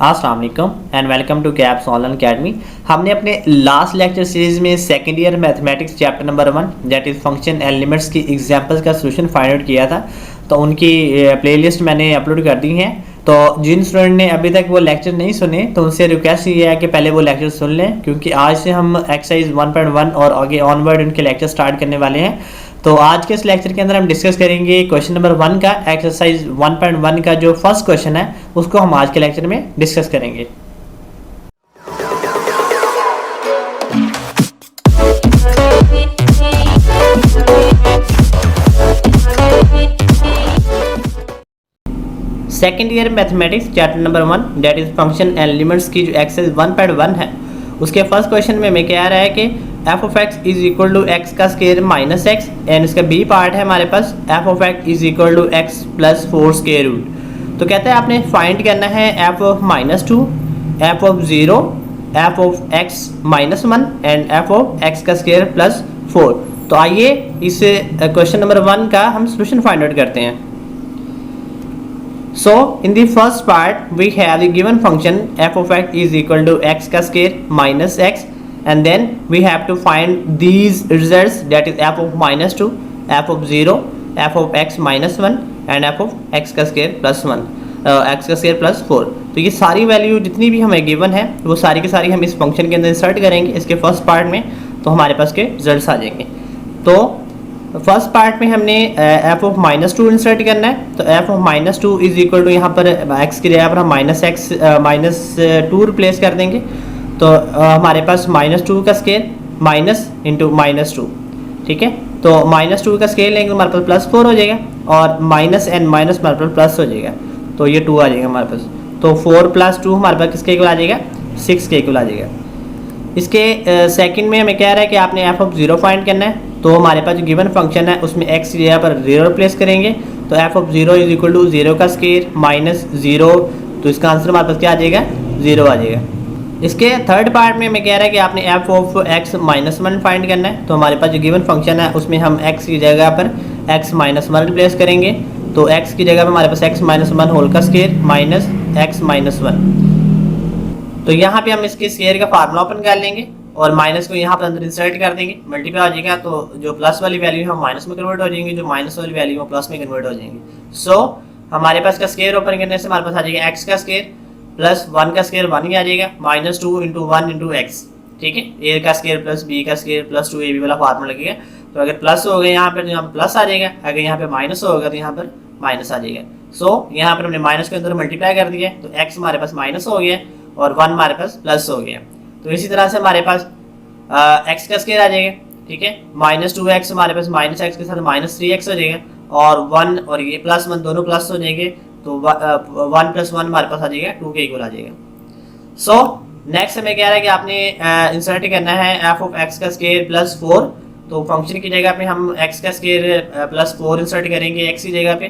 अस्सलाम वालेकुम and welcome to Caps online academy. हमने अपने लास्ट लेक्चर सीरीज में second year mathematics chapter number 1 that is function and limits की examples का सॉल्यूशन फाइंड आउट किया था। तो उनकी प्लेलिस्ट मैंने अपलोड कर दी है। तो जिन स्टूडेंट ने अभी तक वो लेक्चर नहीं सुने तो उनसे रिक्वेस्ट ये है कि पहले वो लेक्चर सुन लें, क्योंकि आज से हम एक्सरसाइज 1.1 और आगे ऑनवर्ड उनके लेक्चर स्टार्ट करने वाले हैं। तो आज के इस लेक्चर के अंदर हम डिस्कस करेंगे क्वेश्चन नंबर 1 का। एक्सरसाइज 1.1 का जो फर्स्ट क्वेश्चन है उसको हम आज के लेक्चर में डिस्कस करेंगे। Second year mathematics chapter number 1 that is function and limits की जो एक्सरसाइज 1.1 है उसके फर्स्ट क्वेश्चन में हमें कह रहा है कि F of X is equal to X का स्केयर माइनस एक्स, एंड इसका बी पार्ट है हमारे पास F of X is equal to X plus 4 square root. तो कहते हैं आपने फाइंड करना है F of -2, F of 0, F of X -1 and F of X का स्केयर प्लस 4। तो आइए इस क्वेश्चन नंबर 1 का हम सोल्यूशन फाइंड आउट करते हैं। So in the first part we have the given function f of x is equal to x का square minus x, and then we have to find these results, that is f of -2, f of 0, f of x -1 and f of x का square plus 1, x का square plus 4। तो ये सारी value जितनी भी हमें given है वो सारी की सारी हम इस फंक्शन के अंदर इंसर्ट करेंगे इसके फर्स्ट पार्ट में, तो हमारे पास के रिजल्ट्स आ जाएंगे। तो फर्स्ट पार्ट में हमने f ऑफ -2 इंसर्ट करना है। तो f of -2 is equal to यहाँ पर x की जगह पर हम -2 रिप्लेस कर देंगे। तो हमारे पास -2 का स्केयर माइनस इंटू -2, ठीक है। तो -2 का स्केयर लेंगे तो हमारे पास +4 हो जाएगा, और माइनस एंड माइनस हमारे पास प्लस हो जाएगा, तो ये 2 आ जाएगा हमारे पास। तो 4 + 2 हमारे पास किसके इक्वल आ जाएगा, 6 के इक्वल आ जाएगा। इसके सेकंड में हमें कह रहा है कि आपने एफ ऑफ 0 फाइंड करना है। तो हमारे पास जो गिवन फंक्शन है उसमें x की जगह पर 0 रिप्लेस करेंगे। तो F of 0 is equal to 0 का स्केयर माइनस 0, तो इसका आंसर हमारे पास क्या आ जाएगा, 0 आ जाएगा। इसके थर्ड पार्ट में हमें कह रहा है कि आपने एफ ऑफ x -1 फाइंड करना है। तो हमारे पास जो गिवन फंक्शन है उसमें हम x की जगह पर x -1 रिप्लेस करेंगे। तो x की जगह पर हमारे पास x -1 होल का स्केयर माइनस x -1। तो यहाँ पे हम इसके स्केयर का फार्मूला ओपन कर लेंगे और माइनस को यहाँ पर अंदर इंसर्ट कर देंगे, मल्टीप्लाई हो जाएगा। तो जो प्लस वाली वैल्यू है माइनस में कन्वर्ट हो जाएंगी, जो माइनस वाली वैल्यू है प्लस में कन्वर्ट हो जाएंगी। सो हमारे पास का स्केयर ओपन करने से हमारे पास आ जाएगा x का स्केयर प्लस 1 का स्केयर 1 ही आ जाएगा, -2 × 1 × x, ठीक है। a का स्केयर प्लस b का स्केयर प्लस 2ab वाला फार्मूला लगेगा। तो अगर प्लस हो गया यहाँ पर तो यहाँ पर प्लस आ जाएगा, अगर यहाँ पे माइनस होगा तो यहाँ पर माइनस आ जाएगा। सो यहाँ पर हमने माइनस के अंदर मल्टीप्लाई कर दिया, तो x हमारे पास माइनस हो गया और 1 हमारे पास प्लस हो गया। तो इसी तरह से हमारे पास x का स्केयर आ जाएगा, ठीक है। -2x हमारे पास -x के साथ -3x हो जाएगा, और 1 और ये +1 दोनों प्लस हो जाएंगे। तो 1 + 1 हमारे पास आ जाएगा 2 के इक्वल आ जाएगा। सो नेक्स्ट हमें कह रहा है कि आपने इंसर्ट करना है f ऑफ x का स्केयर प्लस 4। तो फंक्शन की जगह पे हम x का स्केयर प्लस 4 इंसर्ट करेंगे x की जगह पे।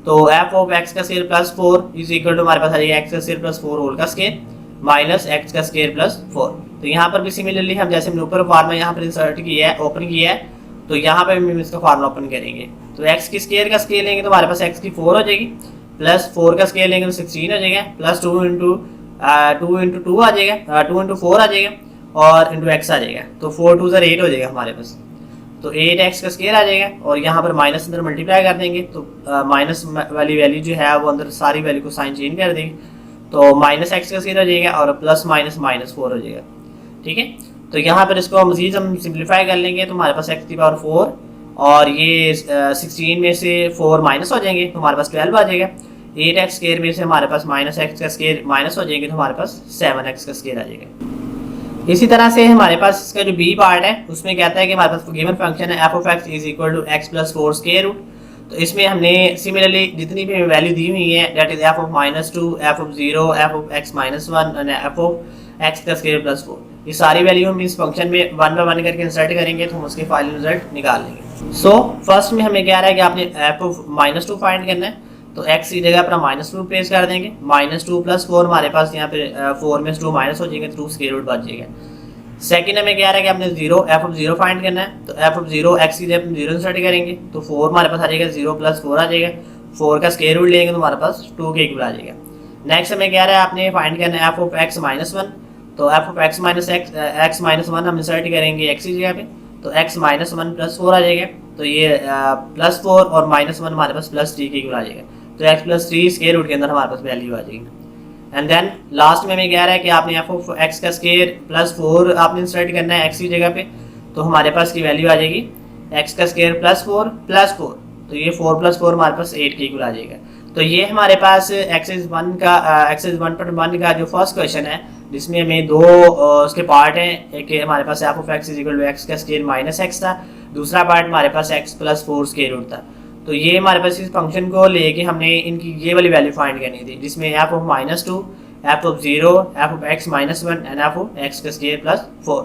तो f ऑफ x का square plus 4 is equal to हमारे पास आ जाएगा x का स्केयर प्लस 4 होल का स्केयर माइनस x का स्केयर प्लस 4। तो यहाँ पर भी सिमिलरली हम जैसे हमने ऊपर फार्मूला यहाँ पर इंसर्ट किया है, ओपन किया है, तो यहाँ पर हम इसका फार्मूला ओपन करेंगे। तो x की स्केयर का स्केयर लेंगे तो हमारे पास x की 4 हो जाएगी, प्लस 4 का स्केयर लेंगे तो 16 हो जाएगा, प्लस 2 × 2 आ जाएगा, 2 × 4 आ जाएगा, और इंटू x आ जाएगा। तो 4 × 2 = 8 हो जाएगा हमारे पास। तो 8x का स्केयर आ जाएगा, और यहाँ पर माइनस अंदर मल्टीप्लाई कर देंगे। तो माइनस वाली वैल्यू जो है वो अंदर सारी वैल्यू को साइन चेंज कर देंगे। तो -x का स्केयर हो जाएगा और प्लस -4 हो जाएगा, ठीक है। तो यहाँ पर इसको मजीद हम सिंप्लीफाई कर लेंगे तो हमारे पास x की पावर 4, और ये 16 में से 4 माइनस हो जाएंगे तो हमारे पास 12 आ जाएगा। 8x स्केयर में से हमारे पास -x का स्केयर माइनस हो जाएंगे तो हमारे पास 7x का स्केयर आ जाएगा। इसी तरह से हमारे पास इसका जो b पार्ट है उसमें कहता है कि हमारे पास गिवन फंक्शन है f of x is equal to x plus 4 square root. तो इसमें हमने सिमिलरली जितनी भी वैल्यू दी हुई है, that is f of -2, f of 0, f of x -1 and f of x का स्केयर प्लस 4, ये सारी वैल्यू हम इस फंक्शन में 1 बाय 1 करके इंसर्ट करेंगे तो हम उसके फाइनल रिजल्ट निकाल लेंगे। सो फर्स्ट में हमें कह रहा है कि आपने f ऑफ -2 फाइंड करना है। तो x की जगह पर हम -2 प्लेस कर देंगे, -2 + 4 हमारे पास यहाँ पे 4 में से 2 माइनस हो जाएंगे, तो 2 स्क्वायर रूट बच जाएगा। सेकंड हमें कह रहा है कि आपने f ऑफ 0 फाइंड करना है। तो f ऑफ 0 x की जगह पर 0 इंसर्ट करेंगे, तो 4 हमारे पास आ जाएगा, 0 + 4 आ जाएगा, 4 का स्क्वायर रूट लेंगे तो हमारे पास 2 के इक्वल आ जाएगा। नेक्स्ट हमें कह रहा है आपने फाइंड करना है F of X minus one. तो F of X minus X minus one हम इंसर्ट करेंगे एक्स की जगह पे, तो X minus one plus four आ जाएगा। तो ये प्लस फोर और माइनस वन हमारे पास प्लस थ्री के इक्वल आ जाएगा। तो X plus three square root के अंदर हमारे पास वैल्यू आ जाएगी। एंड देन लास्ट में हमें कह रहा है कि आपने एफ ऑफ एक्स का स्केयर प्लस फोर आपने इंसर्ट करना है एक्स की जगह पे, तो हमारे पास की वैल्यू आ जाएगी एक्स का स्केयर प्लस फोर, तो ये फोर प्लस फोर हमारे पास एट के इक्वल आ जाएगा। तो ये हमारे पास एक्सरसाइज वन का जो फर्स्ट क्वेश्चन है, जिसमें हमें दो उसके पार्ट हैं। एक हमारे पास F of X is equal to X का स्केयर माइनस एक्स था, दूसरा पार्ट हमारे पास X plus four square root था। तो ये हमारे पास इस फंक्शन को लेके हमने इनकी ये वाली वैल्यू फाइंड करनी थी, जिसमें F of minus two, F of zero, F of X minus one and F of X का स्केयर प्लस फोर।